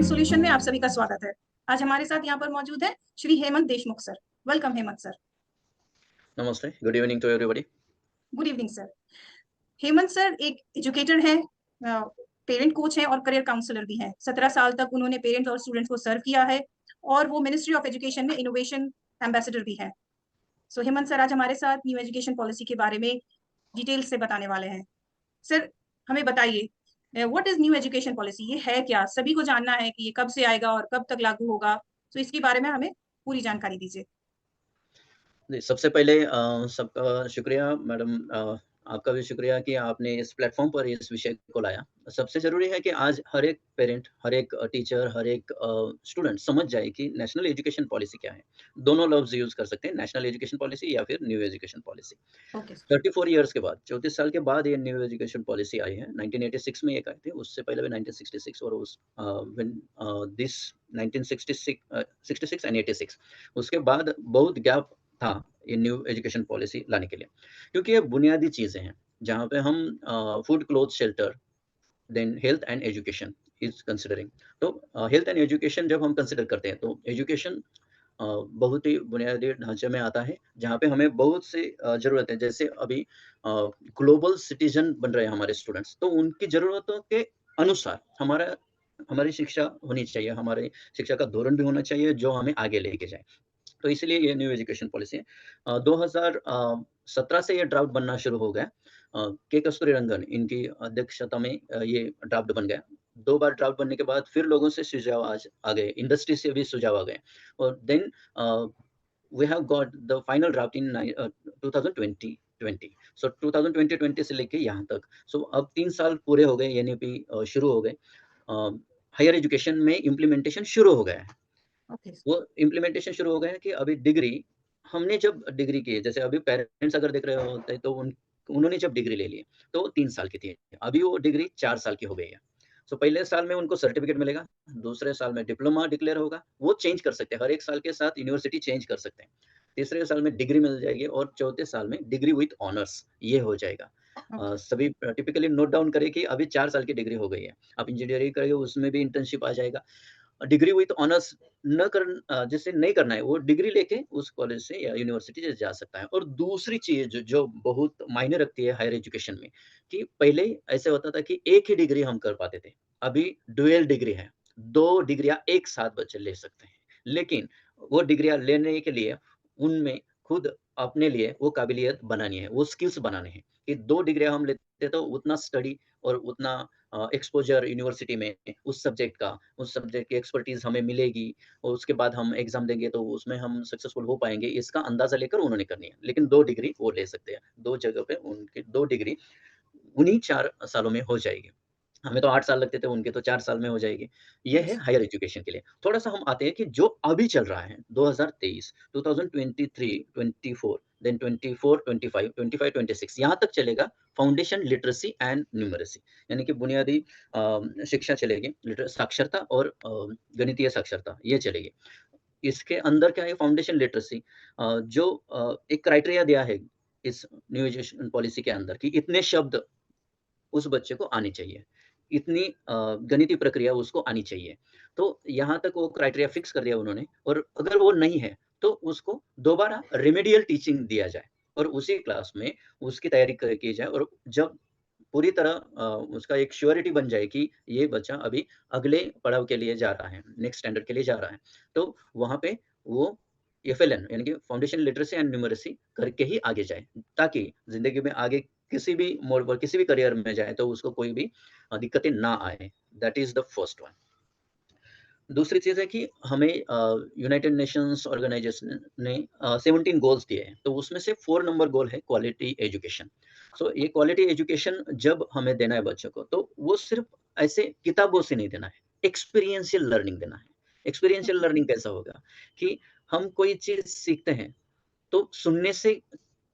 Solution में आप सभी का स्वागत है। आज हमारे साथ यहाँ पर मौजूद है Shri Hemant Deshmukh sir. Welcome Hemant sir. नमस्ते, good evening to everybody. Good evening sir. Hemant sir एक एजुकेटर हैं, पेरेंट कोच हैं और करियर काउंसलर भी हैं। 17 साल तक उन्होंने पेरेंट्स और स्टूडेंट्स को सर्व किया है और वो मिनिस्ट्री ऑफ एजुकेशन में इनोवेशन एम्बेसडर भी हैं। सो हेमंत सर आज हमारे साथ न्यू एजुकेशन पॉलिसी के बारे में डिटेल से बताने वाले हैं। सर हमें बताइए, what is new education policy? ये है क्या? सभी को जानना है कि ये कब से आएगा और कब तक लागू होगा। तो इसके बारे में हमें पूरी जानकारी दीजिए। जी, सबसे पहले सबका शुक्रिया मैडम, आपका भी शुक्रिया कि आपने इस प्लेटफ़ॉर्म पर इस विषय को लाया। सबसे ज़रूरी है कि आज हर एक पेरेंट, हर एक टीचर, हर एक स्टूडेंट समझ जाए कि नेशनल एजुकेशन पॉलिसी क्या है। दोनों लफ्ज़ यूज़ कर सकते हैं, नेशनल एजुकेशन पॉलिसी या फिर new education policy. Okay sir. 34 years के बाद, 34 साल के बाद ये न्यू एजुकेशन पॉलिसी आई है। 1986 में एक आई थी, उससे पहले भी 1966 और व्हेन दिस 1966 66 एंड 86 उसके बाद बहुत गैप था ये न्यू एजुकेशन पॉलिसी लाने के लिए। क्योंकि ये बुनियादी चीज़ें हैं, जहाँ पे हम food, cloth, shelter, then health and education is considering. तो हेल्थ एंड एजुकेशन जब हम कंसिडर करते हैं, तो एजुकेशन बहुत ही बुनियादी ढांचे में आता है, जहाँ पे हमें बहुत सी ज़रूरत है। जैसे अभी ग्लोबल सिटीज़न बन रहे हैं हमारे स्टूडेंट्स, तो उनकी ज़रूरतों के अनुसार हमारी शिक्षा होनी चाहिए, हमारी शिक्षा का धोरण भी होना चाहिए, जो हमें आगे लेके जाए। तो इसलिए ये न्यू एजुकेशन पॉलिसी है। 2017 से ये ड्राफ्ट बनना शुरू हो गया। के कस्तूरीरंगन इनकी अध्यक्षता में ये ड्राफ्ट बन गया। 2 बार ड्राफ्ट बनने के बाद फिर लोगों से सुझाव आज आ गए, इंडस्ट्री से भी सुझाव आ गए और then we have got the final draft in 2020। So 2020 से लेके यहाँ तक। सो अब 3 साल पूरे हो गए, एनईपी शुरू हो गए। हायर एजुकेशन में इम्प्लीमेंटेशन शुरू हो गया है। Okay sir. वो इम्प्लीमेंटेशन शुरू हो गए हैं कि अभी डिग्री हमने जब डिग्री की है, जैसे अभी पेरेंट्स अगर देख रहे होते तो उन्होंने जब डिग्री ले ली है, तो 3 साल की थी। अभी वो डिग्री 4 साल की हो गई है। सो पहले साल में उनको सर्टिफ़िकेट मिलेगा, दूसरे साल में डिप्लोमा डिक्लेयर होगा, वो चेंज कर सकते हैं, हर 1 साल के साथ यूनिवर्सिटी चेंज कर सकते हैं। तीसरे साल में डिग्री मिल जाएगी और चौथे साल में डिग्री विथ ऑनर्स ये हो जाएगा। ओके। सभी टिपिकली नोट डाउन करें कि अभी 4 साल की डिग्री हो गई है। आप इंजीनियरिंग करेंगे उसमें भी इंटर्नशिप आ जाएगा। डिग्री विथ ऑनर्स जिसे नहीं करना है, वो डिग्री लेके उस कॉलेज से या यूनिवर्सिटी से जा सकता है। और दूसरी चीज़ जो जो बहुत मायने रखती है हायर एजुकेशन में, कि पहले ऐसे होता था कि एक ही डिग्री हम कर पाते थे, अभी डुअल डिग्री है, 2 डिग्रियाँ एक साथ बच्चे ले सकते हैं। लेकिन वो डिग्रियाँ लेने के लिए उनमें खुद अपने लिए वो काबिलियत बनानी है, वो स्किल्स बनाने हैं, कि 2 डिग्रियाँ हम लेते तो उतना स्टडी और उतना एक्सपोज़र यूनिवर्सिटी में उस सब्जेक्ट की एक्सपर्टीज़ हमें मिलेगी और उसके बाद हम एग्ज़ाम देंगे तो उसमें हम सक्सेसफुल हो पाएँगे, इसका अंदाज़ा लेकर उन्होंने करनी है। लेकिन 2 डिग्री वो ले सकते हैं, 2 जगह पे उनकी 2 डिग्री उन्हीं 4 सालों में हो जाएगी। हमें तो 8 साल लगते थे, उनके तो 4 साल में हो जाएगी। ये है यस। हायर एजुकेशन के लिए। थोड़ा-सा हम आते हैं कि जो अभी चल रहा है 2023, 2023, 24 देन 24, 25, 25, 26 यहाँ तक चलेगा फाउंडेशन लिटरेसी एंड न्यूमरेसी यानी कि बुनियादी शिक्षा चलेगी, साक्षरता और गणितीय साक्षरता ये चलेगी। इसके अंदर क्या है फाउंडेशन लिटरेसी जो एक क्राइटेरिया दिया है इस न्यू एजुकेशन पॉलिसी के अंदर कि इतने शब्द उस बच्चे को आनी चाहिए। इतनी गणितीय प्रक्रिया उसको आनी चाहिए। तो यहाँ तक वो क्राइटेरिया फिक्स कर दिया उन्होंने और अगर वो नहीं है, तो उसको दोबारा रिमेडियल टीचिंग दिया जाए और उसी क्लास में उसकी तैयारी की जाए और जब पूरी तरह उसका एक श्योरिटी बन जाए कि ये बच्चा अभी अगले पड़ाव के लिए जा रहा है, नेक्स्ट स्टैंडर्ड के लिए जा रहा है। तो वहाँ पे वो एफएलएन यानी कि फाउंडेशन लिटरेसी एंड न्यूमरेसी करके ही आगे जाए, ताकि ज़िंदगी में आगे किसी भी मोड़ पर, किसी भी करियर में जाए तो उसको कोई भी दिक्कतें ना आए। That is the first one. दूसरी चीज़ है कि हमें यूनाइटेड नेशंस ऑर्गेनाइजेशन ने 17 गोल्स दिए हैं, तो उसमें से 4 नंबर गोल है क्वालिटी एजुकेशन। सो ये क्वालिटी एजुकेशन जब हमें देना है बच्चों को, तो वो सिर्फ़ ऐसे किताबों से नहीं देना है, एक्सपीरियंशियल लर्निंग देना है। एक्सपीरियंशियल लर्निंग कैसा होगा कि हम कोई चीज़ सीखते हैं तो सुनने से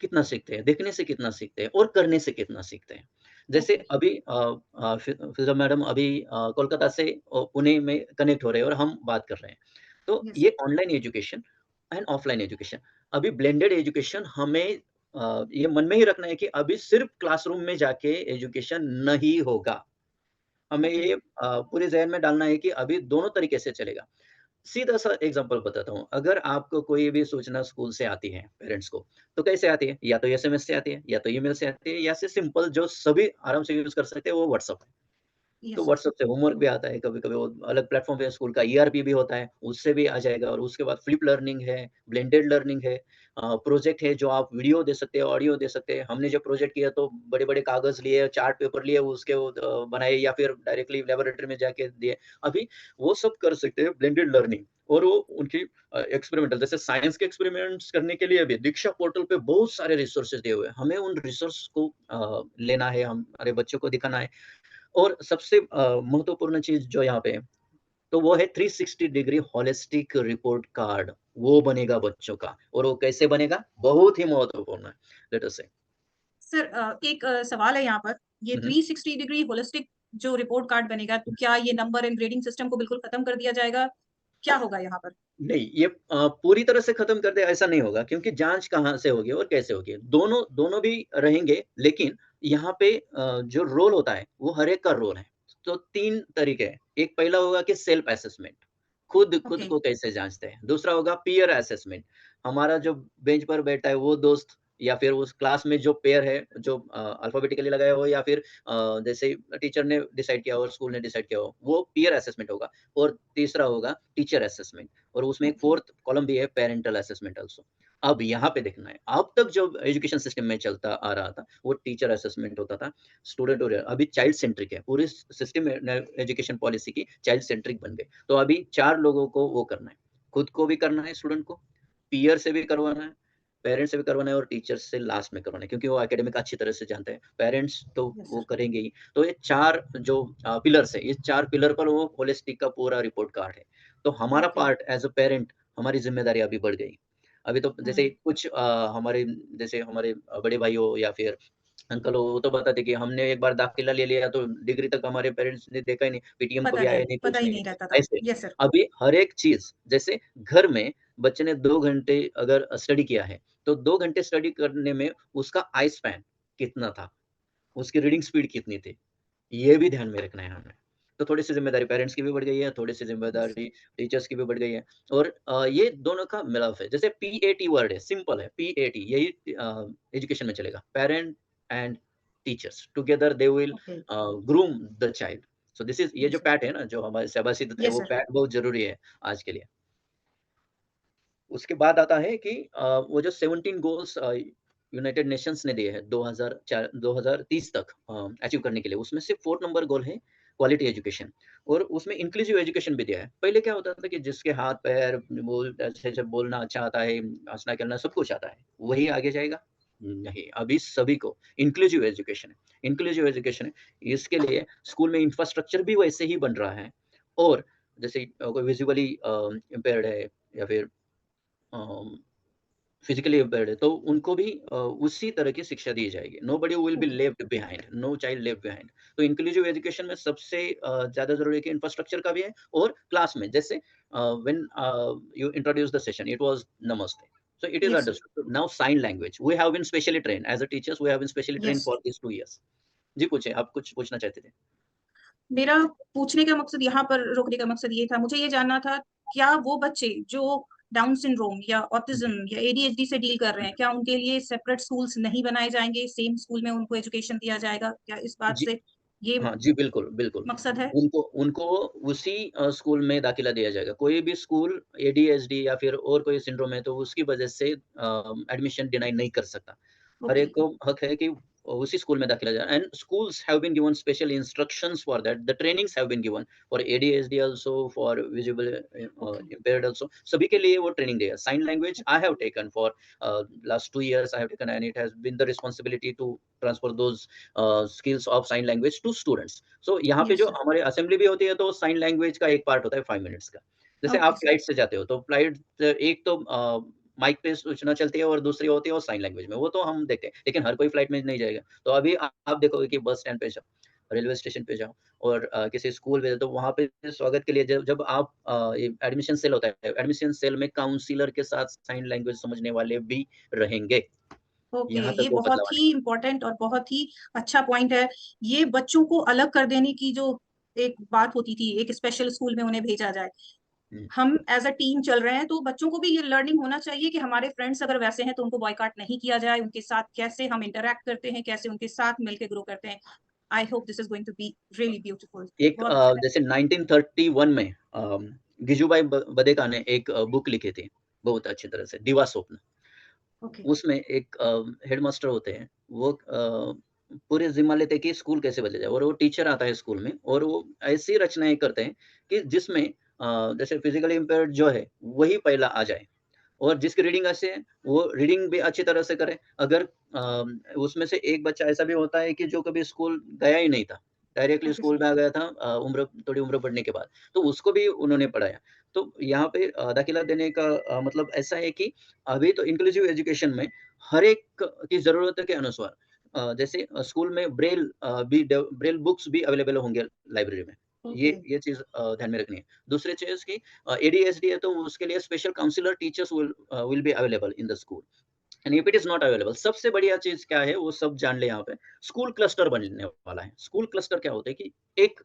कितना सीखते हैं, देखने से कितना सीखते हैं और करने से कितना सीखते हैं। जैसे ओके। अभी फिज़ा मैडम अभी कोलकाता से पुणे में कनेक्ट हो रहे हैं और हम बात कर रहे हैं। तो यस। ये online education and offline education. अभी ब्लेंडेड एजुकेशन हमें ये मन में ही रखना है कि अभी सिर्फ़ क्लासरूम में जाके एजुकेशन नहीं होगा। हमें ओके। ये पूरे ज़हन में डालना है कि अभी दोनों तरीके से चलेगा। सीधा-सा एग्ज़ाम्पल बताता हूँ, अगर आपको कोई भी सूचना स्कूल से आती है पेरेंट्स को, तो कैसे आती है? या तो एसएमएस से आती है, या तो ईमेल से आती है, या से सिंपल जो सभी आराम से यूज़ कर सकते हैं वो व्हाट्सएप है। तो यस सर। व्हाट्सएप से होमवर्क भी आता है, कभी-कभी वो अलग प्लेटफ़ॉर्म पे स्कूल का ईआरपी भी होता है, उससे भी आ जाएगा और उसके बाद फ्लिप लर्निंग है, ब्लेंडेड लर्निंग है, प्रोजेक्ट है जो आप वीडियो दे सकते हैं, ऑडियो दे सकते हैं। हमने जब प्रोजेक्ट किया तो बड़े-बड़े कागज़ लिए, चार्ट पेपर लिए, उसके वो बनाए या फिर डायरेक्टली लैबोरेटरी में जाके दिए। अभी वो सब कर सकते हैं ब्लेंडेड लर्निंग और वो उनकी एक्सपेरिमेंटल जैसे साइंस के एक्सपेरिमेंट्स करने के लिए भी दीक्षा पोर्टल पे बहुत सारे रिसोर्सेज़ दिए हुए हैं। हमें उन रिसोर्स को लेना है, हमारे बच्चों को दिखाना है और सबसे महत्वपूर्ण चीज़ जो यहाँ पे है, तो वो है 360 डिग्री होलिस्टिक रिपोर्ट कार्ड, वो बनेगा बच्चों का और वो कैसे बनेगा? बहुत ही महत्वपूर्ण है, लेट अस से। सर एक सवाल है यहाँ पर, ये हुँ, हुँ। 360 डिग्री होलिस्टिक जो रिपोर्ट कार्ड बनेगा, तो क्या ये नंबर एंड ग्रेडिंग सिस्टम को बिल्कुल खत्म कर दिया जाएगा? क्या होगा यहाँ पर? नहीं, ये पूरी तरह से खत्म कर दे ऐसा नहीं होगा क्योंकि जाँच कहाँ से होगी और कैसे होगी? दोनों दोनों भी रहेंगे, लेकिन यहाँ पे जो रोल होता है, वो हर एक का रोल है। तो 3 तरीके हैं। एक पहला होगा कि सेल्फ असेसमेंट, खुद ओके, को कैसे जाँचते हैं। दूसरा होगा पीयर असेसमेंट, हमारा जो बेंच पर बैठा है वो दोस्त या फिर उस क्लास में जो पेयर है, जो अल्फ़ाबेटिकली लगाया हो या फिर जैसे टीचर ने डिसाइड किया हो और स्कूल ने डिसाइड किया हो, वो पीयर असेसमेंट होगा। और तीसरा होगा टीचर असेसमेंट। और उसमें एक ओके, 4th कॉलम भी है पैरेंटल असेसमेंट आल्सो। अब यहाँ पे देखना है, अब तक जो एजुकेशन सिस्टम में चलता आ रहा था, वो टीचर असेसमेंट होता था, स्टूडेंट और अभी चाइल्ड सेंट्रिक है, पूरी सिस्टम एजुकेशन पॉलिसी की चाइल्ड सेंट्रिक बन गई। तो अभी 4 लोगों को वो करना है, खुद को भी करना है स्टूडेंट को, पीयर से भी करवाना है, पेरेंट्स से भी करवाना है और टीचर्स से लास्ट में करवाना है क्योंकि वो एकेडमिक अच्छी तरह से जानते हैं। पेरेंट्स तो यस वो सर, करेंगे ही। तो ये 4 जो पिलर्स है, इस 4 पिलर पर वो होलिस्टिक का पूरा रिपोर्ट कार्ड है। तो हमारा okay, part as a parent हमारी ज़िम्मेदारी अभी बढ़ गई। अभी तो जैसे हुँ, कुछ हमारे जैसे हमारे बड़े भाई हो या फिर अंकल हो, वो तो बताते कि हमने एक बार दाखिला ले लिया तो डिग्री तक हमारे पेरेंट्स ने देखा ही नहीं, पीटीएम कभी आया नहीं, पता कुछ ही नहीं। नहीं रहता था। ऐसे यस सर, अभी हर एक चीज़ जैसे घर में बच्चे ने 2 घंटे अगर स्टडी किया है, तो 2 घंटे स्टडी करने में उसका आई स्पैन कितना था, उसकी रीडिंग स्पीड कितनी थी, ये भी ध्यान में रखना है हमें। तो थोड़ी-सी ज़िम्मेदारी पेरेंट्स की भी बढ़ गई है, थोड़ी-सी यस, ज़िम्मेदारी टीचर्स की भी बढ़ गई है और ये दोनों का मिलाव है। जैसे पीएटी वर्ड है, सिंपल है, पीएटी यही एजुकेशन में चलेगा। Parent and teachers together they will okay, groom the child. So this is ये यस जो सर, पैट है ना, जो हमारे शाबाशी है, यस वो सर, पैट बहुत ज़रूरी है आज के लिए। उसके बाद आता है कि वो जो 17 गोल्स यूनाइटेड नेशंस ने दिए हैं 2030 तक अचीव करने के लिए, उसमें से 4th नंबर गोल है क्वालिटी एजुकेशन और उसमें इंक्लूसिव एजुकेशन भी दिया है। पहले क्या होता था कि जिसके हाथ-पैर बोल अच्छे से बोलना अच्छा आता है, हँसना-खेलना सब कुछ आता है, वही आगे जाएगा? नहीं, अभी सभी को इंक्लूसिव एजुकेशन है। इंक्लूसिव एजुकेशन है, इसके लिए स्कूल में इंफ्रास्ट्रक्चर भी वैसे ही बन रहा है और जैसे कोई विज़ुअली इम्पेयर्ड है या फिर अ, फिजिकली इम्पेयर्ड है, तो उनको भी उसी तरह की शिक्षा दी जाएगी। Nobody will be okay, left behind, no child left behind. तो इंक्लूसिव एजुकेशन में सबसे ज़्यादा ज़रूरी है कि इंफ्रास्ट्रक्चर का भी है और क्लास में जैसे when you introduce the session, it was नमस्ते। So it is yes sir, understood. Now sign language. We have been specially trained as a teachers. We have been specially trained yes. for these 2 years. जी पूछिए, आप कुछ पूछना चाहते थे? मेरा पूछने का मकसद यहाँ पर रोकने का मकसद ये था, मुझे ये जानना था, क्या वो बच्चे जो डाउन सिंड्रोम या हुँ, ऑटिज़्म या एडीएचडी से डील कर रहे हैं, हुँ। क्या उनके लिए सेपरेट स्कूल्स नहीं बनाए जाएँगे? सेम स्कूल में उनको एजुकेशन दिया जाएगा? क्या इस बात जी। से ये हाँ जी, बिल्कुल, बिल्कुल। मकसद है? उनको उनको उसी स्कूल में दाखिला दिया जाएगा। कोई भी स्कूल एडीएचडी या फिर और कोई सिंड्रोम है तो उसकी वजह से एडमिशन डिनाई नहीं कर सकता। हर ओके, एक को हक है कि उसी स्कूल में दाखिला जाए and schools have been given special instructions for that, the trainings have been given for ADHD also, for visible okay, impaired also, सभी के लिए वो ट्रेनिंग दिया। Sign language I have taken for last 2 years I have taken and it has been the responsibility to transfer those skills of sign language to students. सो यहाँ पे yes जो sir, हमारे assembly भी होती है तो साइन लैंग्वेज का एक पार्ट होता है 5 मिनट्स का। जैसे ओके आप सर, फ्लाइट से जाते हो तो फ्लाइट एक तो माइक पे सूचना चलती है और दूसरी होती है वो साइन लैंग्वेज में, वो तो हम देखते हैं। लेकिन हर कोई फ्लाइट में नहीं जाएगा। तो अभी आप देखोगे कि बस स्टैंड पे जाओ, रेलवे स्टेशन पे जाओ और किसी स्कूल में तो वहाँ पे स्वागत के लिए जब जब आप ये एडमिशन सेल होता है, एडमिशन सेल में काउंसलर के साथ साइन लैंग्वेज समझने वाले भी रहेंगे। ओके, यहाँ ये तक वो बदलाव बहुत आने ही वाला इम्पोर्टेंट और बहुत ही अच्छा पॉइंट है। ये बच्चों को अलग कर देने की जो एक बात होती थी, एक स्पेशल स्कूल में उन्हें भेजा जाए। हुँ। हम एज़ अ टीम चल रहे हैं, तो बच्चों को भी ये लर्निंग होना चाहिए कि हमारे फ्रेंड्स अगर वैसे हैं, तो उनको बॉयकॉट नहीं किया जाए, उनके साथ कैसे हम इंटरैक्ट करते हैं, कैसे उनके साथ मिलके ग्रो करते हैं। I hope this is going to be really beautiful. एक बहुत अच्छा जैसे लगा। 1931 में गिजुभाई बधेका ने एक बुक लिखी थी, बहुत अच्छी तरह से, दीवा स्वप्न। ओके, उसमें एक हेडमास्टर होते हैं, वो पूरे ज़िम्मा लेते हैं कि स्कूल कैसे बदला जाए और वो टीचर आता है स्कूल में और वो ऐसी रचनाएँ करते हैं कि जिसमें जैसे फिज़िकली इम्पेयर्ड जो है, वही पहला आ जाए और जिसकी रीडिंग अच्छी है, वो रीडिंग भी अच्छी तरह से करे। अगर उसमें से एक बच्चा ऐसा भी होता है कि जो कभी स्कूल गया ही नहीं था, डायरेक्टली ओके सर। स्कूल में आ गया था थोड़ी उम्र बढ़ने के बाद, तो उसको भी उन्होंने पढ़ाया। तो यहाँ पे दाखिला देने का मतलब ऐसा है कि अभी तो इंक्लूसिव एजुकेशन में हर एक की ज़रूरत के अनुसार जैसे स्कूल में ब्रेल बुक्स भी अवेलेबल होंगे लाइब्रेरी में। ओके, ये चीज़ ध्यान में रखनी है। दूसरी चीज़ कि ADHD है तो उसके लिए special counsellor teachers will be available in the school and if it is not available सबसे बढ़िया चीज़ क्या है वो सब जान लें यहाँ पे, स्कूल क्लस्टर बनने वाला है। स्कूल क्लस्टर क्या होता है कि एक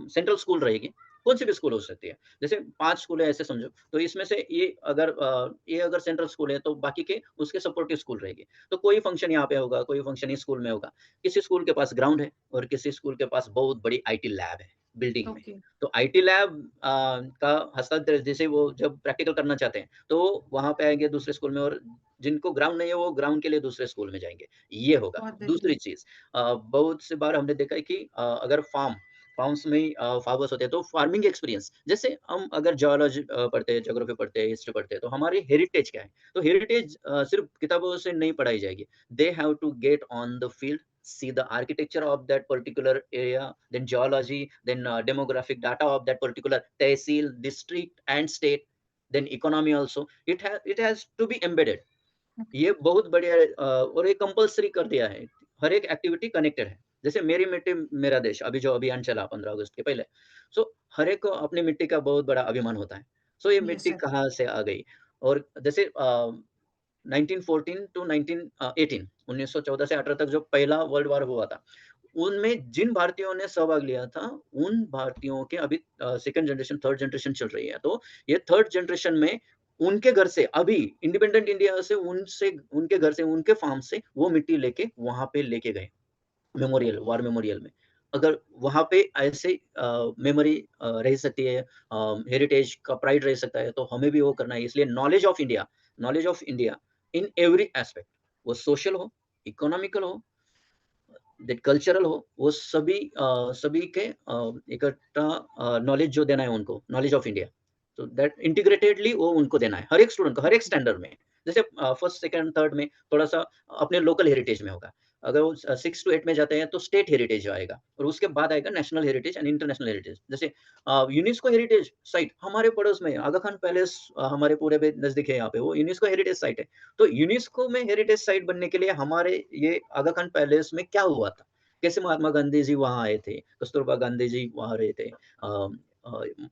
सेंट्रल स्कूल रहेगी, कौन-सी भी स्कूल हो सकती है। जैसे 5 स्कूल है ऐसे समझो, तो इसमें से ये अगर सेंट्रल स्कूल है तो बाकी के उसके सपोर्टिव स्कूल रहेगी। तो कोई फंक्शन यहाँ पे होगा, कोई फंक्शन इस स्कूल में होगा। किसी स्कूल के पास ग्राउंड है और किसी स्कूल के पास बहुत बड़ी आईटी लैब है, बिल्डिंग में। ओके, तो आईटी लैब का हस्तांतरण जैसे वो जब प्रैक्टिकल करना चाहते हैं, तो वहाँ पे आएँगे दूसरे स्कूल में और जिनको ग्राउंड नहीं है, वो ग्राउंड के लिए दूसरे स्कूल में जाएँगे, ये होगा। बहुत दूसरी बेहतरीन। चीज़ बहुत सी बार हमने देखा है कि अगर फार्म्स में फार्मर्स होते हैं, तो फार्मिंग एक्सपीरियंस जैसे हम अगर जियोलॉजी पढ़ते हैं, ज्योग्राफी पढ़ते हैं, हिस्ट्री पढ़ते हैं, तो हमारी हेरिटेज क्या है? तो हेरिटेज सिर्फ़ किताबों से नहीं पढ़ाई जाएगी। They have to get on the field, see the architecture of that particular area, then geology, then demographic data of that particular tehsil, district and state, then economy also. It has to be embedded. ये बहुत बढ़िया और ये compulsory कर दिया है। हर एक activity connected है। जैसे मेरी मिट्टी मेरा देश अभी जो अभियान चला 15 अगस्त के पहले। सो हर एक को अपनी मिट्टी का बहुत बड़ा अभिमान होता है। सो ये यस मिट्टी सर। कहाँ से आ गई? और जैसे 1914 टू 18 1914 से 18 तक जो पहला वर्ल्ड वॉर हुआ था, उनमें जिन भारतीयों ने सहभाग लिया था, उन भारतीयों के अभी सेकंड जनरेशन, थर्ड जनरेशन चल रही है। तो ये थर्ड जनरेशन में उनके घर से अभी इंडिपेंडेंट इंडिया से उनसे उनके घर से, उनके फार्म से वो मिट्टी लेके वहाँ पे लेके गए, वॉर मेमोरियल में। अगर वहाँ पे ऐसे मेमोरी रह सकती है हेरिटेज का प्राइड रह सकता है, तो हमें भी वो करना है। इसलिए knowledge of India in every aspect, वो सोशल हो, इकोनॉमिकल हो, दैट कल्चरल हो, वो सभी के इकट्ठा नॉलेज जो देना है उनको, नॉलेज ऑफ इंडिया, तो दैट इंटीग्रेटेडली वो उनको देना है, हर एक स्टूडेंट को, हर एक ओके, स्टैंडर्ड में। जैसे फर्स्ट, सेकंड, थर्ड में थोड़ा-सा अपने लोकल हेरिटेज में होगा। अगर वो 6 टू 8 में जाते हैं तो स्टेट हेरिटेज आएगा और उसके बाद आएगा national heritage and international heritage. जैसे यूनेस्को हेरिटेज साइट हमारे पड़ोस में है, आगा खान पैलेस हमारे पूरे पे नज़दीक है यहाँ पे, वो यूनेस्को हेरिटेज साइट है। तो यूनेस्को में हेरिटेज साइट बनने के लिए हमारे ये आगा खान पैलेस में क्या हुआ था? कैसे महात्मा गांधी जी वहाँ आए थे, कस्तूरबा गांधी जी वहाँ रहे थे। अ,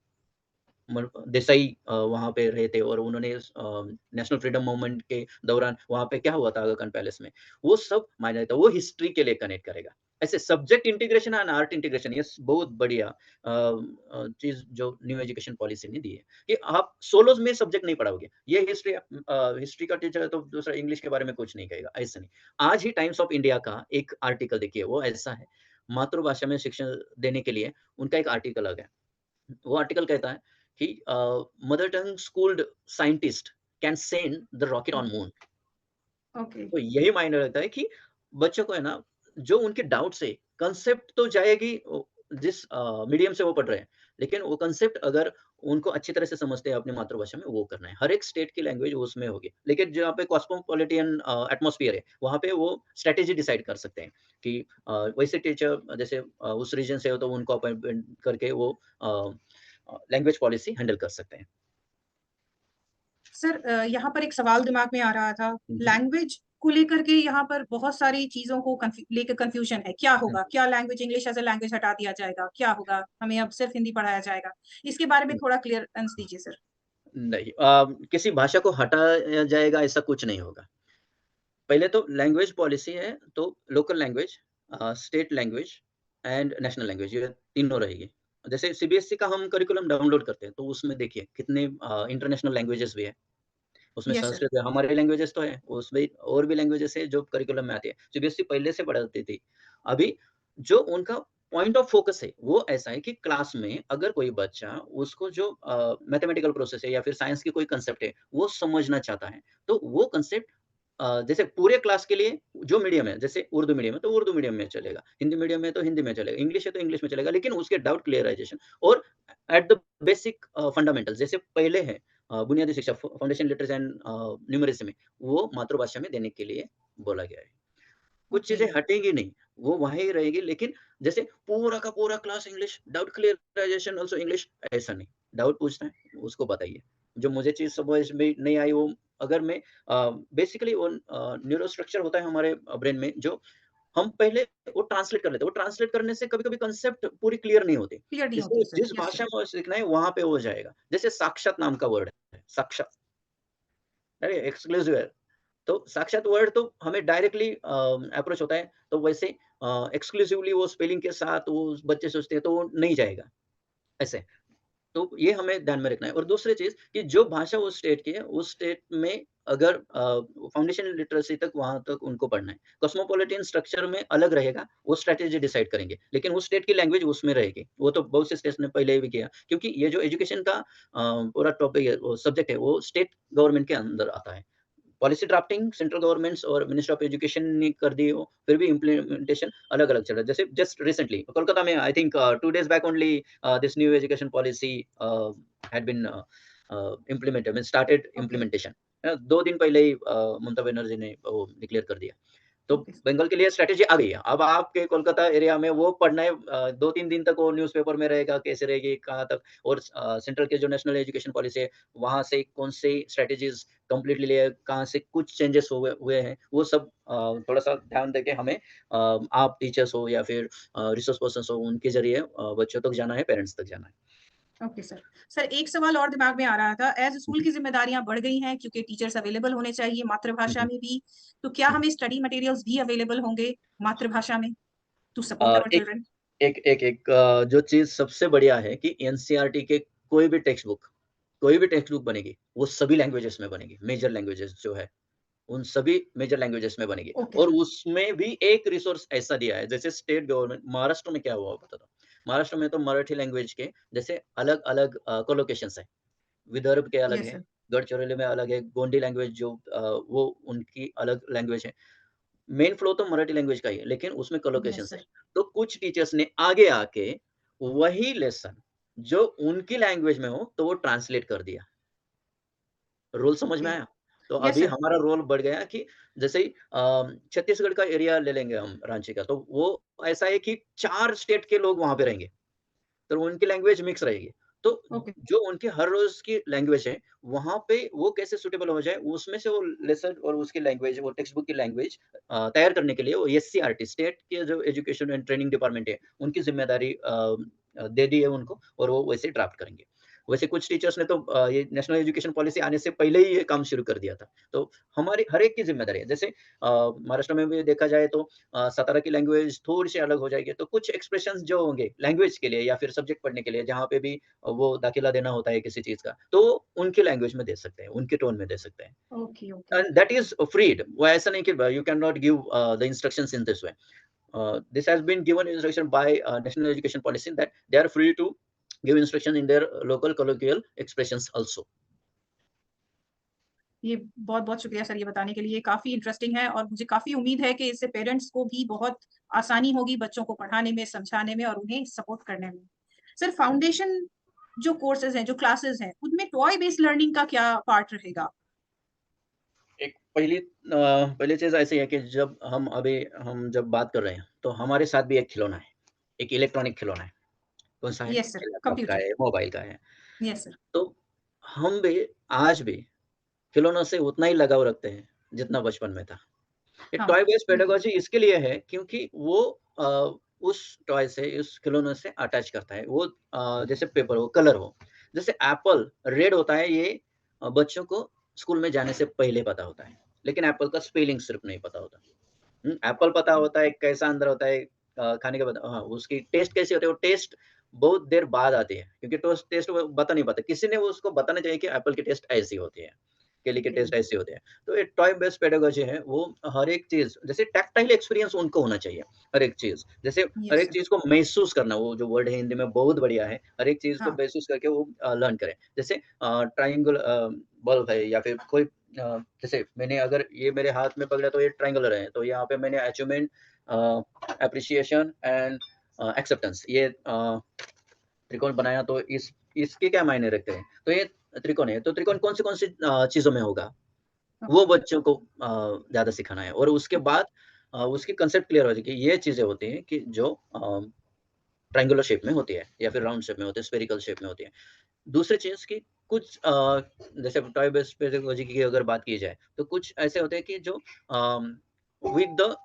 देसाई वहाँ पे रहे थे और उन्होंने नेशनल फ्रीडम मूवमेंट के दौरान वहाँ पे क्या हुआ था आगा खान पैलेस में, वो सब मायने रखता है, वो हिस्ट्री के लिए कनेक्ट करेगा। ऐसे subject integration and art integration ये बहुत बढ़िया चीज़ जो न्यू एजुकेशन पॉलिसी ने दी है, कि आप सोलोज़ में सब्जेक्ट नहीं पढ़ाओगे। ये हिस्ट्री का टीचर है तो दूसरा इंग्लिश के बारे में कुछ नहीं कहेगा, ऐसा नहीं। आज ही टाइम्स ऑफ इंडिया का एक आर्टिकल देखिए, वो ऐसा है, मातृभाषा में शिक्षण देने के लिए उनका एक आर्टिकल आ गया। वो आर्टिकल कहता है कि mother tongue schooled scientist can send the rocket on moon. Okay, तो यही मायने रखता है कि बच्चों को है ना, जो उनके डाउट्स है, कांसेप्ट तो जाएगी जिस मीडियम से वो पढ़ रहे हैं, लेकिन वो कांसेप्ट अगर उनको अच्छी तरह से समझते हैं अपनी मातृभाषा में, वो करना है। हर एक स्टेट की लैंग्वेज उसमें होगी, लेकिन जहाँ पे कॉस्मोपॉलिटन एटमॉस्फियर है, वहाँ पे वो स्ट्रैटेजी डिसाइड कर सकते हैं कि वैसे टीचर जैसे उस रीजन से हो तो उनको अपॉइंटमेंट करके वो लैंग्वेज पॉलिसी हैंडल कर सकते हैं। सर यहाँ पर एक सवाल दिमाग में आ रहा था। हुँ, हुँ। लैंग्वेज को लेकर के यहाँ पर बहुत सारी चीज़ों को लेकर कन्फ्यूजन है। क्या हुँ, होगा? क्या language English as a language हटा दिया जाएगा? क्या होगा? हमें अब सिर्फ़ हिंदी पढ़ाया जाएगा? इसके बारे में हुँ। थोड़ा क्लियरेंस दीजिए सर। नहीं किसी भाषा को हटाया जाएगा ऐसा कुछ नहीं होगा। पहले तो लैंग्वेज पॉलिसी है तो local language state language and national language ये तीनों रहेगी। जैसे सीबीएसई का हम करिकुलम डाउनलोड करते हैं, तो उसमें देखिए कितने इंटरनेशनल लैंग्वेजेस भी है। उसमें यस सर। संस्कृत है, हमारे लैंग्वेजेस तो है, उसमें और भी लैंग्वेजेस है जो करिकुलम में आती है। सीबीएसई पहले से पढ़ाती थी। अभी जो उनका पॉइंट ऑफ फोकस है, वो ऐसा है कि क्लास में अगर कोई बच्चा उसको जो मैथमेटिकल प्रोसेस है या फिर साइंस की कोई कांसेप्ट है, वो समझना चाहता है, तो वो कांसेप्ट जैसे पूरे क्लास के लिए जो मीडियम है, जैसे उर्दू मीडियम है, तो उर्दू मीडियम में चलेगा, हिंदी मीडियम है, तो हिंदी में चलेगा, इंग्लिश है, तो इंग्लिश में चलेगा, लेकिन उसके डाउट क्लियराइज़ेशन और एट द बेसिक फंडामेंटल्स जैसे पहले है बुनियादी शिक्षा फाउंडेशन लिटरेसी एंड न्यूमरेसी में, वो मातृभाषा में देने के लिए बोला गया है। कुछ ओके। चीज़ें हटेंगी नहीं, वो वहीं रहेगी लेकिन जैसे पूरा का पूरा class English, doubt clarification also English ऐसा नहीं। डाउट पूछना है, उसको बताइए। जो मुझे चीज़ समझ में नहीं आई वो अगर मैं बेसिकली वो न्यूरो स्ट्रक्चर होता है हमारे ब्रेन में जो हम पहले वो ट्रांसलेट कर लेते हैं। वो ट्रांसलेट करने से कभी-कभी कांसेप्ट पूरी क्लियर नहीं होती। क्लियर नहीं होती इसलिए है सर। जिस यस भाषा सर। में वो सीखना है वहाँ पे वो जाएगा। जैसे साक्षात नाम का वर्ड है, साक्षात, अरे एक्सक्लूसिव है। तो साक्षात वर्ड तो हमें डायरेक्टली अप्रोच होता है, तो वैसे एक्सक्लूसिवली वो स्पेलिंग के साथ वो बच्चे सोचते हैं तो वो नहीं जाएगा, ऐसे। तो ये हमें ध्यान में रखना है और दूसरी चीज़ कि जो भाषा उस स्टेट की है, उस स्टेट में अगर फाउंडेशन लिटरेसी तक वहाँ तक उनको पढ़ना है। कॉस्मोपॉलिटन स्ट्रक्चर में अलग रहेगा, वो स्ट्रैटेजी डिसाइड करेंगे, लेकिन उस स्टेट की लैंग्वेज उसमें रहेगी। वो तो बहुत से स्टेट्स ने पहले भी किया क्योंकि ये जो एजुकेशन का पूरा टॉपिक है, वो सब्जेक्ट है, वो स्टेट गवर्नमेंट के अंदर आता है। पॉलिसी ड्राफ्टिंग सेंट्रल गवर्नमेंट्स और मिनिस्ट्री ऑफ एजुकेशन ने कर दी हो, फिर भी इम्प्लीमेंटेशन अलग-अलग चल रहा है। जैसे जस्ट रिसेंटली कोलकाता में I think 2 days back only this new education policy had been implemented means started okay. Implementation 2 दिन पहले ही ममता बनर्जी ने वो डिक्लेयर कर दिया। तो ओके सर। बंगाल के लिए स्ट्रैटेजी आ गई है। अब आपके कोलकाता एरिया में वो पढ़ना है 2-3 दिन तक वो न्यूज़पेपर में रहेगा, कैसे रहेगी, कहाँ तक और सेंट्रल के जो नेशनल एजुकेशन पॉलिसी है, वहाँ से कौन-सी स्ट्रैटेजीज़ कंप्लीटली लिए, कहाँ से कुछ चेंजेस हुए हुए हैं, वो सब थोड़ा-सा ध्यान देके हमें आप टीचर्स हो या फिर रिसोर्स पर्सन्स हो, उनके ज़रिए बच्चों तक जाना है, पेरेंट्स तक जाना है। Okay sir. सर एक सवाल और दिमाग में आ रहा था, एज़ हुँ, स्कूल हुँ। की ज़िम्मेदारियाँ बढ़ गई हैं क्योंकि टीचर्स अवेलेबल होने चाहिए हुँ, मातृभाषा हुँ, में भी, तो क्या हुँ। हमें स्टडी मटेरियल्स भी अवेलेबल होंगे मातृभाषा में टू सपोर्ट आवर एक चिल्ड्रन? एक जो चीज़ सबसे बढ़िया है कि एनसीईआरटी के कोई भी टेक्स्ट बुक बनेगी, वो सभी लैंग्वेजेज़ में बनेगी, मेजर लैंग्वेजेज़ जो है। उन सभी मेजर लैंग्वेजेज़ में बनेगी ओके और सर। उसमें भी एक रिसोर्स ऐसा दिया है, जैसे स्टेट गवर्नमेंट महाराष्ट्र में क्या हुआ बताता हूँ। महाराष्ट्र में तो मराठी लैंग्वेज के जैसे अलग-अलग कोलोकेशंस हैं। विदर्भ के अलग यस हैं, सर। गढ़चिरौली में अलग है, गोंडी लैंग्वेज जो वो उनकी अलग लैंग्वेज है। मेन फ्लो तो मराठी लैंग्वेज का ही है, लेकिन उसमें यस कोलोकेशंस है। सर। तो कुछ टीचर्स ने आगे आके वही लेसन जो उनकी लैंग्वेज में हो, तो वो ट्रांसलेट कर दिया। रोल समझ में ओके। आया? तो यस अभी सर। हमारा रोल बढ़ गया कि जैसे ही छत्तीसगढ़ का एरिया ले लेंगे हम रांची का, तो वो ऐसा है कि 4 स्टेट के लोग वहाँ पे रहेंगे, तो उनकी लैंग्वेज मिक्स रहेगी। तो ओके। जो उनकी हर रोज़ की लैंग्वेज है, वहाँ पे वो कैसे सूटेबल हो जाए, उसमें से वो लेसन और उसकी लैंग्वेज, वो टेक्स्ट बुक की लैंग्वेज तैयार करने के लिए वो एससीईआरटी स्टेट के जो एजुकेशन एंड ट्रेनिंग डिपार्टमेंट है, उनकी ज़िम्मेदारी दे दी है उनको और वो वैसे ड्राफ्ट करेंगे। वैसे कुछ टीचर्स ने तो ये नेशनल एजुकेशन पॉलिसी आने से पहले ही ये काम शुरू कर दिया था। तो हमारी हर एक की ज़िम्मेदारी है। जैसे महाराष्ट्र में भी देखा जाए तो सतारा की लैंग्वेज थोड़ी-सी अलग हो जाएगी, तो कुछ एक्सप्रेशंस जो होंगे लैंग्वेज के लिए या फिर सब्जेक्ट पढ़ने के लिए, जहाँ पे भी वो दाखिला देना होता है किसी चीज़ का, तो उनकी लैंग्वेज में दे सकते हैं, उनके टोन में दे सकते हैं। Okay. Okay. And that is freed वो ऐसा नहीं कि you can not give the instructions in this way. This has been given instruction by National Education Policy that they are free to give instruction in their local colloquial expressions also. ये बहुत-बहुत शुक्रिया sir ये बताने के लिए, काफ़ी interesting है और मुझे काफ़ी उम्मीद है कि इससे पेरेंट्स को भी बहुत आसानी होगी बच्चों को पढ़ाने में, समझाने में और उन्हें सपोर्ट करने में। सर फाउंडेशन जो कोर्सेज़ हैं, जो क्लासेज़ हैं, उनमें टॉय बेस्ड लर्निंग का क्या पार्ट रहेगा? एक पहली चीज़ ऐसी है कि जब हम जब बात कर रहे हैं, तो हमारे साथ भी एक खिलौना है, एक इलेक्ट्रॉनिक खिलौना है। कौन-सा है? यस सर, कि लैपटॉप का कंप्यूटर। है, मोबाइल का है। Yes sir. तो हम भी आज भी खिलौनों से उतना ही लगाव रखते हैं, जितना बचपन में था। ये हाँ, टॉय बेस्ड बिल्कुल। पेडागॉजी इसके लिए है क्योंकि वो उस टॉय से, उस खिलौने से अटैच करता है। वो जैसे पेपर हो, कलर हो। जैसे एप्पल रेड होता है ये बच्चों को स्कूल में जाने से पहले पता होता है। लेकिन एप्पल का स्पेलिंग सिर्फ़ नहीं पता होता। एप्पल पता होता है कैसा अंदर होता है खाने के बाद हाँ, उसकी टेस्ट कैसी होती है वो टेस्ट बहुत देर बाद आती है, क्योंकि टेस्ट टेस्ट वो बता नहीं पाता। किसी ने वो उसको बताना चाहिए कि एप्पल की टेस्ट ऐसी होती है, केले के ओके। टेस्ट ऐसे होते हैं। तो ये टॉय बेस्ड पेडागोजी है, वो हर एक चीज़ जैसे टैक्टाइल एक्सपीरियंस उनको होना चाहिए, हर एक चीज़। जैसे हर यस एक सर। चीज़ को महसूस करना, वो जो वर्ड है हिंदी में बहुत बढ़िया है, हर एक चीज़ को हाँ। महसूस करके वो लर्न करें। जैसे ट्रायंगल बल्ब है या फिर कोई जैसे मैंने अगर ये मेरे हाथ में पकड़ा तो ये ट्रायंगुलर है, तो यहाँ पे मैंने अचीवमेंट, एप्रिसिएशन एंड एक्सेप्टेंस ये त्रिकोण बनाया, तो इसके क्या मायने रखते हैं? तो ये त्रिकोण है, तो त्रिकोण कौन सी चीज़ों में होगा? वो ओके। बच्चों को ज़्यादा सिखाना है, और उसके बाद उसकी कांसेप्ट क्लियर हो जाए कि ये चीज़ें होती हैं कि जो ट्रायंगुलर शेप में होती है या फिर राउंड शेप में होती है, स्फेरिकल शेप में होती है। दूसरी चीज़ कि कुछ जैसे टॉय बेस्ड पेडागोजी की अगर बात की जाए, तो कुछ ऐसे होते हैं कि जो with the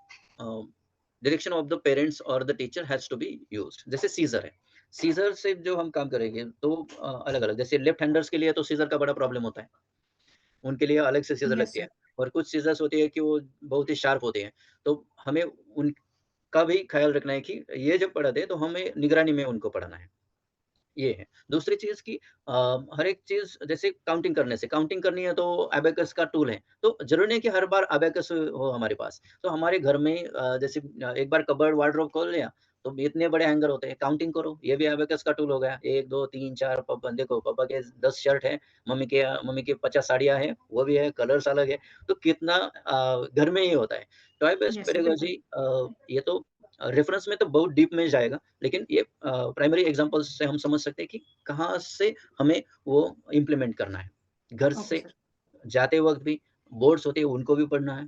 direction of the parents और the teacher has to be used. जैसे सीज़र है, सीज़र से जो हम काम करेंगे तो अलग-अलग, जैसे लेफ्ट हैंडर्स के लिए तो सीज़र का बड़ा प्रॉब्लम होता है। उनके लिए अलग से सीज़र यस लगती है, सर। और कुछ सीज़र्स होती है कि वो बहुत ही शार्प होते हैं। तो हमें उनका भी ख़्याल रखना है कि ये जब पढ़ाते हैं तो हमें निगरानी में उनको पढ़ाना है। ये है। दूसरी चीज़ कि हर एक चीज़ जैसे काउंटिंग करनी है तो अबेकस का टूल है। तो ज़रूरी नहीं कि हर बार अबेकस हो हमारे पास। तो हमारे घर में जैसे एक बार कबर्ड वार्डरोब खोल लिया, तो इतने बड़े हैंगर होते हैं, काउंटिंग करो, ये भी अबेकस का टूल हो गया। 1, 2, 3, 4 देखो पापा के 10 शर्ट है, मम्मी के 50 साड़ियाँ हैं, वो भी है, कलर्स अलग है। तो कितना घर में ही होता है। टॉय बेस्ड यस सर, बिल्कुल। पेडागोजी ये तो रेफरेंस में तो बहुत डीप में जाएगा, लेकिन ये प्राइमरी एग्ज़ाम्पल्स से हम समझ सकते हैं कि कहाँ से हमें वो इम्प्लीमेंट करना है। घर ओके से सर। जाते वक़्त भी बोर्ड्स होते हैं, उनको भी पढ़ना है।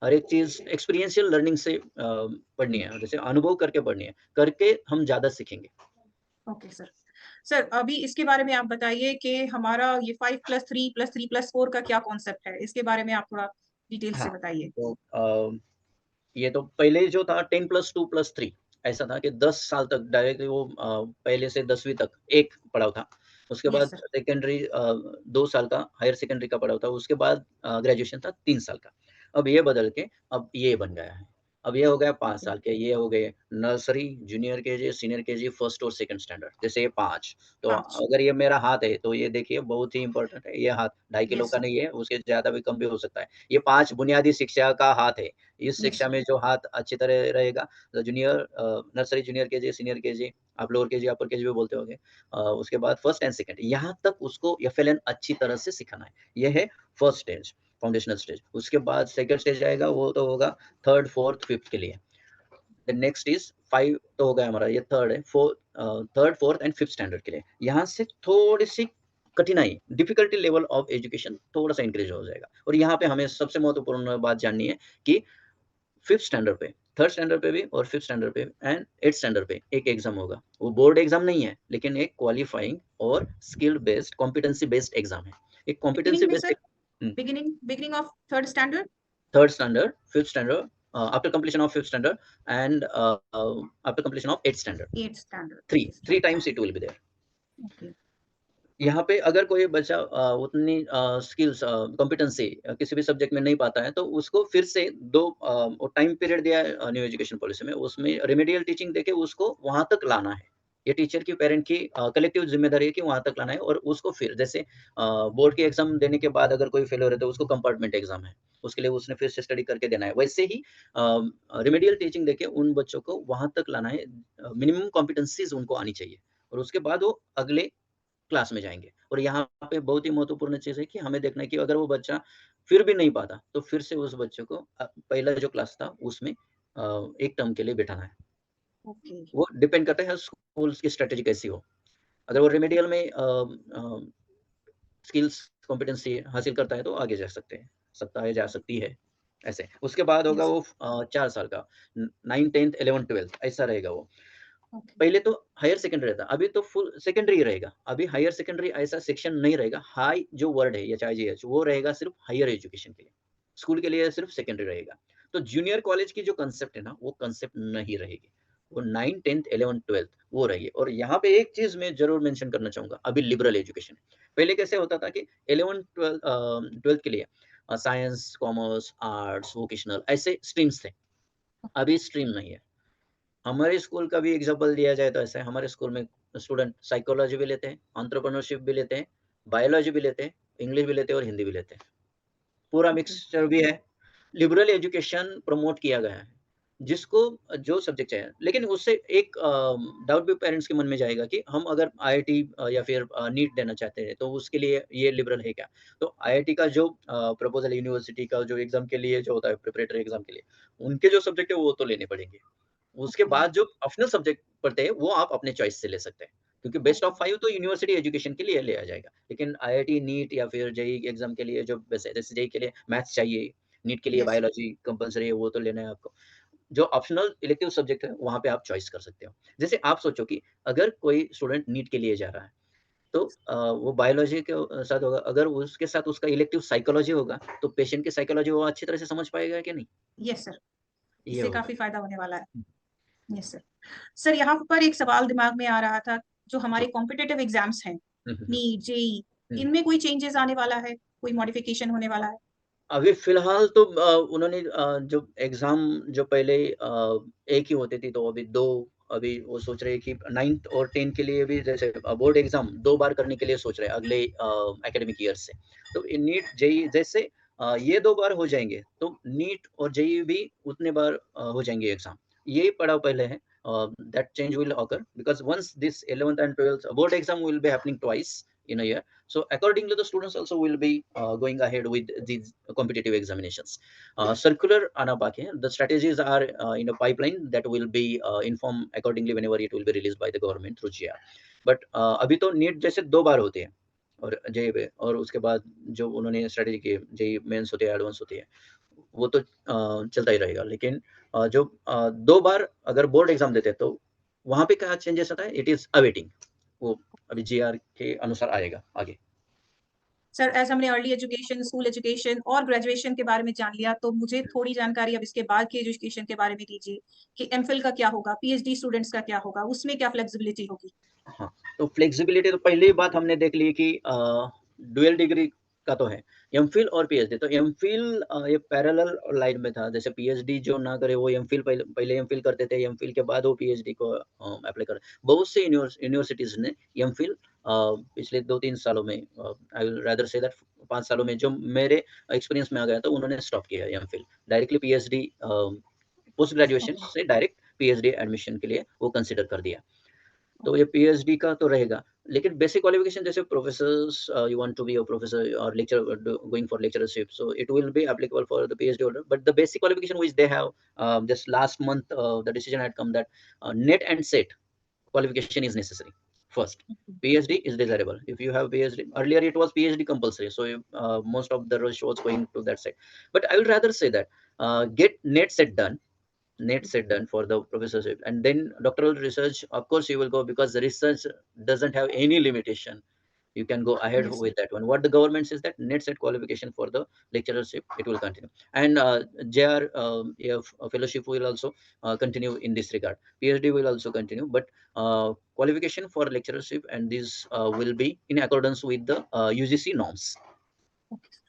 हर एक चीज़ एक्सपीरियंशियल लर्निंग से पढ़नी है, जैसे अनुभव करके पढ़नी है। करके हम ज़्यादा सीखेंगे। Okay sir. सर, अभी इसके बारे में आप बताइए कि हमारा ये 5+3+3+4 का क्या कॉन्सेप्ट है? इसके बारे में आप थोड़ा डिटेल से हाँ, बताइए। तो ये तो पहले जो था 10+2+3 ऐसा था कि 10 साल तक डायरेक्टली वो पहले से 10वीं तक एक पड़ाव था। उसके यस बाद सर। सेकेंडरी 2 साल का हायर सेकेंडरी का पड़ाव था। उसके बाद ग्रेजुएशन था 3 साल का। अब ये बदल के अब ये बन गया है। अब ये हो गया 5 ओके। साल के, ये हो गए nursery, junior KG, senior KG, first और सेकंड स्टैंडर्ड। जैसे ये 5, तो 5। अगर ये मेरा हाथ है, तो ये देखिए बहुत ही इम्पोर्टेंट है। ये हाथ 2.5 किलो यस का सर। नहीं है, उससे ज़्यादा भी कम भी हो सकता है। ये 5 बुनियादी शिक्षा का हाथ है। इस यस शिक्षा सर। में जो हाथ अच्छी तरह रहेगा, तो junior nursery, junior KG, senior KG, आप लोअर केजी, अपर केजी भी बोलते होंगे। उसके बाद फर्स्ट एंड सेकंड, यहाँ तक उसको एफएलएन अच्छी तरह से सिखाना है। ये है फर्स्ट स्टेज, फाउंडेशनल स्टेज। उसके बाद सेकंड स्टेज आएगा, वो तो होगा थर्ड, फोर्थ, फिफ्थ के लिए। द नेक्स्ट इज़ 5 तो हो गया हमारा, ये थर्ड है, third, fourth and fifth standard के लिए। यहाँ से थोड़ी-सी कठिनाई, डिफिकल्टी लेवल ऑफ एजुकेशन थोड़ा-सा इंक्रीज़ हो जाएगा, और यहाँ पे हमें सबसे महत्वपूर्ण बात जाननी है कि फिफ्थ स्टैंडर्ड पे, थर्ड स्टैंडर्ड पे भी और फिफ्थ स्टैंडर्ड पे एंड एट्थ स्टैंडर्ड पे एक एग्जाम होगा। वो बोर्ड एग्जाम नहीं है, लेकिन एक क्वालिफाइंग और skill based competency based exam है। एक कॉम्पिटेंसी बिगिनिंग में based sir? Beginning of 3rd standard? Third standard, fifth standard, after completion of fifth standard and after completion of eighth standard, 8th standard. three okay sir. three times it will be there. Okay. यहाँ पे अगर कोई बच्चा उतनी skills competency किसी भी subject में नहीं पाता है, तो उसको फिर से 2 वो टाइम पीरियड दिया है न्यू एजुकेशन पॉलिसी में, उसमें रेमेडियल टीचिंग देके उसको वहाँ तक लाना है। ये टीचर की, पेरेंट की कलेक्टिव ज़िम्मेदारी है कि वहाँ तक लाना है, और उसको फिर जैसे बोर्ड की एग्ज़ाम देने के बाद अगर कोई फेल हो रहा है, तो उसको कंपार्टमेंट एग्ज़ाम है। उसके लिए उसने फिर से स्टडी करके देना है। वैसे ही रेमेडियल टीचिंग देके उन बच्चों को वहाँ तक लाना है, मिनिमम कॉम्पिटेंसीज़ उनको आनी चाहिए, और उसके बाद वो अगले क्लास में जाएँगे। और यहाँ पे बहुत ही महत्वपूर्ण चीज़ है कि हमें देखना है कि अगर वो बच्चा फिर भी नहीं पाता, तो फिर से उस बच्चे को पहला जो क्लास था उसमें 1 टर्म के लिए बिठाना है। ओके। वो डिपेंड करता है स्कूल्स की स्ट्रैटेजी कैसी हो। अगर वो रेमेडियल में स्किल्स कॉम्पिटेंसी हासिल करता है, तो आगे जा सकती है, ऐसे। उसके बाद होगा यस वो सर। 4 साल का, 9th, 10th, 11th, 12th ऐसा रहेगा वो। ओके। पहले तो हायर सेकेंडरी रहता, अभी तो फुल सेकेंडरी ही रहेगा। अभी हायर सेकेंडरी ऐसा सेक्शन नहीं रहेगा। हाई जो वर्ड है एचआईजीएच, वो रहेगा सिर्फ हायर एजुकेशन के लिए। स्कूल के लिए सिर्फ सेकेंडरी रहेगा। तो जूनियर कॉलेज की जो कांसेप्ट है ना, वो कांसेप्ट नहीं रहेगी। वो 9, 10th, 11th, 12th वो रहेगी। और यहाँ पे एक चीज़ मैं ज़रूर मेंशन करना चाहूँगा, अभी लिबरल एजुकेशन है। पहले कैसे होता था कि 11th, 12th के लिए साइंस, कॉमर्स, आर्ट्स, वोकेशनल ऐसे स्ट्रीम्स थे। अभी स्ट्रीम नहीं है। हमारे स्कूल का भी एग्ज़ाम्पल दिया जाए तो ऐसा है, हमारे स्कूल में स्टूडेंट साइकोलॉजी भी लेते हैं, एंटरप्रेन्योरशिप भी लेते हैं, बायोलॉजी भी लेते हैं, इंग्लिश भी लेते हैं और हिंदी भी लेते हैं। पूरा ओके, मिक्सचर भी है। लिबरल एजुकेशन प्रमोट किया गया है, जिसको जो सब्जेक्ट चाहिए। लेकिन उससे एक डाउट भी पेरेंट्स के मन में जाएगा कि हम अगर आईआईटी या फिर नीट देना चाहते हैं, तो उसके लिए ये लिबरल है क्या? तो आईआईटी का जो प्रपोज़ल यूनिवर्सिटी का जो एग्ज़ाम के लिए जो होता है प्रिपरेटरी एग्ज़ाम के लिए, उनके जो सब्जेक्ट है वो तो लेने पड़ेंगे। उसके ओके, बाद जो ऑप्शनल सब्जेक्ट पढ़ते हैं, वो आप अपने चॉइस से ले सकते हैं। क्योंकि बेस्ट ओके, ऑफ 5 तो यूनिवर्सिटी एजुकेशन के लिए लिया जाएगा। लेकिन आईआईटी, नीट या फिर जेईई एग्ज़ाम के लिए जो बेस है, जैसे जेईई के लिए मैथ्स चाहिए, नीट के लिए यस, बायोलॉजी कंपल्सरी है, वो तो लेना है आपको। जो ऑप्शनल इलेक्टिव सब्जेक्ट है, वहाँ पे आप चॉइस कर सकते हो। जैसे आप सोचो कि अगर कोई स्टूडेंट नीट के लिए जा रहा है, तो वो बायोलॉजी के साथ होगा, अगर उसके साथ उसका इलेक्टिव साइकोलॉजी होगा, तो पेशेंट की साइकोलॉजी वो अच्छी तरह से समझ पाएगा कि नहीं? यस सर, ये इससे होगा। काफ़ी फ़ायदा होने वाला है। Yes sir. सर यहाँ पर एक सवाल दिमाग में आ रहा था, जो हमारे हाँ। कॉम्पिटिटिव एग्ज़ाम्स हैं, हुँ, हुँ, हुँ। नीट, जेईई, हुँ। इनमें कोई चेंजेज़ आने वाला है? कोई मॉडिफ़िकेशन होने वाला है? अभी फ़िलहाल तो उन्होंने जो एग्ज़ाम जो पहले एक ही होती थी, तो अभी 2 अभी वो सोच रहे हैं कि 9th और 10 के लिए भी जैसे बोर्ड एग्ज़ाम 2 बार करने के लिए सोच रहे हैं अगले एकेडमिक ईयर से। तो ये नीट, जेईई जैसे ये 2 बार हो जाएँगे, तो नीट और जेईई भी उतने बार हो जाएँगे एग्ज़ाम। यही पड़ाव पहले है that change will occur because once this 11th and 12th board exam will be happening twice in a year. So accordingly, the students also will be going ahead with these competitive examinations. Circular आना बाकी है. The strategies are in a pipeline that will be informed accordingly whenever it will be released by the government through GR. But अभी तो NEET जैसे 2 बार होते हैं और JEE पे, और उसके बाद जो उन्होंने स्ट्रेटेजी की जेईई मेंस होती है, एडवांस होती है, वो तो चलता ही रहेगा। लेकिन जो 2 बार अगर बोर्ड एग्ज़ाम देते हैं, तो वहाँ पे क्या चेंजेस आता है? It is awaiting. वो अभी जीआर के अनुसार आएगा आगे। सर एज़ हमने अर्ली एजुकेशन, स्कूल एजुकेशन और ग्रेजुएशन के बारे में जान लिया, तो मुझे थोड़ी जानकारी अब इसके बाद की एजुकेशन के बारे में दीजिए कि एमफिल का क्या होगा? पीएचडी स्टूडेंट्स का क्या होगा? उसमें क्या फ्लेक्सिबिलिटी होगी? हाँ, तो फ्लेक्सिबिलिटी तो पहली बात हमने देख ली कि डुअल डिग्री का तो है। एमफिल और पीएचडी, तो एमफिल ये पैरेलल लाइन में था। जैसे पीएचडी जो ना करे वो एमफिल पहले पहले एमफिल करते थे, एमफिल के बाद वो पीएचडी को अप्लाई कर। बहुत से यूनिवर्सिटीज़ ने एमफिल पिछले 2-3 सालों में I will rather say that 5 सालों में जो मेरे एक्सपीरियंस में आ गया था, उन्होंने स्टॉप किया MPhil. Directly PhD post graduation okay, से डायरेक्ट पीएचडी एडमिशन के लिए वो कंसिडर कर दिया। तो ये ओके, पीएचडी का तो रहेगा, लेकिन बेसिक क्वालिफिकेशन जैसे professors you want to be a professor और lecture going for lectureship, so it will be applicable for the PhD holder, but the basic qualification which they have, just last month the decision had come that NET and SET qualification is necessary first. Okay, PhD is desirable. If you have PhD, earlier it was PhD compulsory, so most of the rush was going to that side. But I will rather say that get NET SET done, net set done for the professorship, and then doctoral research, of course you will go, because the research doesn't have any limitation. You can go ahead yes sir, with that one. What the government says that net set qualification for the lecturership, it will continue. And JR fellowship will also continue in this regard. PhD will also continue, but qualification for lecturership and these will be in accordance with the UGC norms. Okay,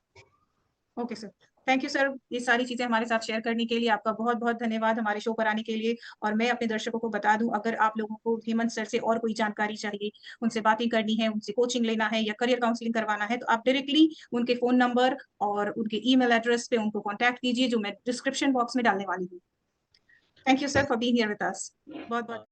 okay sir. Thank you sir, ये सारी चीज़ें हमारे साथ share करने के लिए आपका बहुत-बहुत धन्यवाद हमारे शो पर आने के लिए। और मैं अपने दर्शकों को बता दूँ, अगर आप लोगों को हेमंत सर से और कोई जानकारी चाहिए, उनसे बातें करनी है, उनसे कोचिंग लेना है या करियर काउंसलिंग करवाना है, तो आप डायरेक्टली उनके फ़ोन नंबर और उनके ईमेल एड्रेस पे उनको कॉन्टैक्ट कीजिए, जो मैं डिस्क्रिप्शन बॉक्स में डालने वाली हूँ। Thank you sir for being here with us. बहुत-बहुत